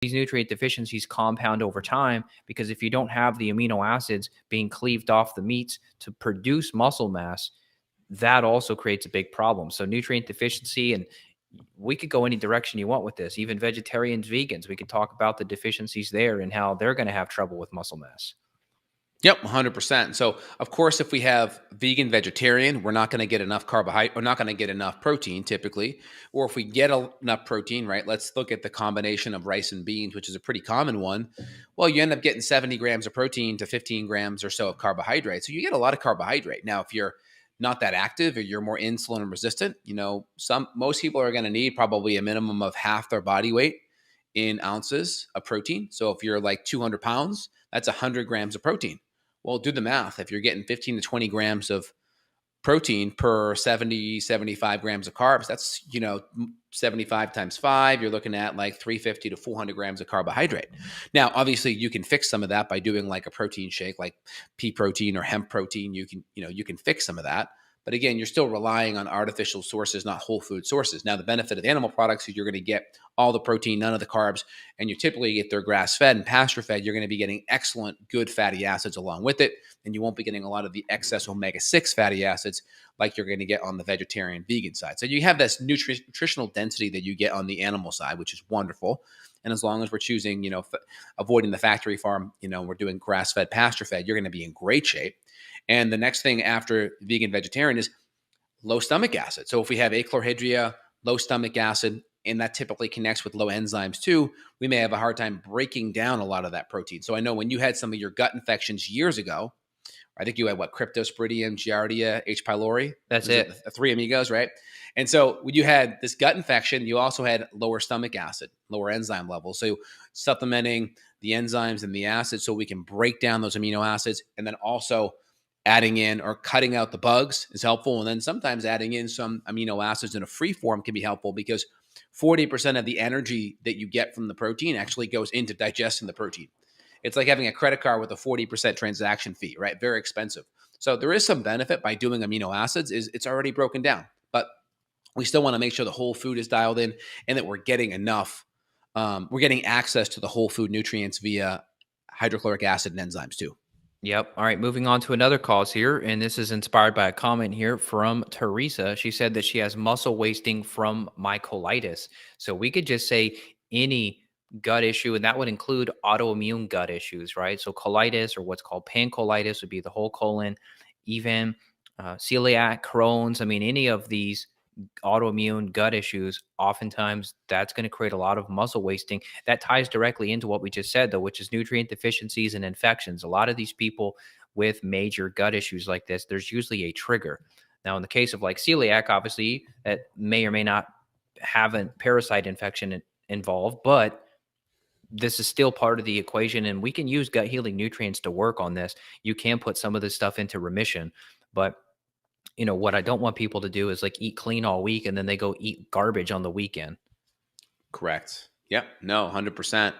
these nutrient deficiencies compound over time, because if you don't have the amino acids being cleaved off the meats to produce muscle mass, that also creates a big problem. So nutrient deficiency, and we could go any direction you want with this. Even vegetarians, vegans, we could talk about the deficiencies there and how they're going to have trouble with muscle mass. Yep, 100%. So, of course, if we have vegan, vegetarian, we're not going to get enough carbohydrate, we're not going to get enough protein typically. Or if we get enough protein, right? Let's look at the combination of rice and beans, which is a pretty common one. Well, you end up getting 70 grams of protein to 15 grams or so of carbohydrate. So you get a lot of carbohydrate. Now, if you're not that active or you're more insulin resistant, most people are going to need probably a minimum of half their body weight in ounces of protein. So if you're like 200 pounds, that's 100 grams of protein. Well, do the math. If you're getting 15 to 20 grams of protein per 70, 75 grams of carbs, that's, 75 times 5, you're looking at like 350 to 400 grams of carbohydrate. Now, obviously, you can fix some of that by doing like a protein shake, like pea protein or hemp protein. You can fix some of that. But again, you're still relying on artificial sources, not whole food sources. Now, the benefit of animal products is you're going to get all the protein, none of the carbs, and you typically get their grass-fed and pasture-fed. You're going to be getting excellent, good fatty acids along with it, and you won't be getting a lot of the excess omega-6 fatty acids like you're going to get on the vegetarian, vegan side. So you have this nutritional density that you get on the animal side, which is wonderful. And as long as we're choosing, avoiding the factory farm, we're doing grass-fed, pasture-fed, you're going to be in great shape. And the next thing after vegan, vegetarian is low stomach acid. So if we have achlorhydria, low stomach acid, and that typically connects with low enzymes too, we may have a hard time breaking down a lot of that protein. So I know when you had some of your gut infections years ago, I think you had Cryptosporidium, Giardia, H. pylori. That's it. The three amigos, right? And so when you had this gut infection, you also had lower stomach acid, lower enzyme levels. So supplementing the enzymes and the acids so we can break down those amino acids, and then also adding in or cutting out the bugs is helpful. And then sometimes adding in some amino acids in a free form can be helpful, because 40% of the energy that you get from the protein actually goes into digesting the protein. It's like having a credit card with a 40% transaction fee, right? Very expensive. So there is some benefit by doing amino acids. It's already broken down, but we still want to make sure the whole food is dialed in and that we're getting enough. We're getting access to the whole food nutrients via hydrochloric acid and enzymes too. Yep. All right. Moving on to another cause here. And this is inspired by a comment here from Teresa. She said that she has muscle wasting from mycolitis. So we could just say any gut issue, and that would include autoimmune gut issues, right? So colitis, or what's called pancolitis, would be the whole colon, even celiac, Crohn's. I mean, any of these autoimmune gut issues, oftentimes that's going to create a lot of muscle wasting. That ties directly into what we just said, though, which is nutrient deficiencies and infections. A lot of these people with major gut issues like this, there's usually a trigger. Now, in the case of like celiac, obviously, that may or may not have a parasite infection involved, but this is still part of the equation, and we can use gut healing nutrients to work on this. You can put some of this stuff into remission, but what I don't want people to do is like eat clean all week and then they go eat garbage on the weekend. Correct. Yep. No, 100%.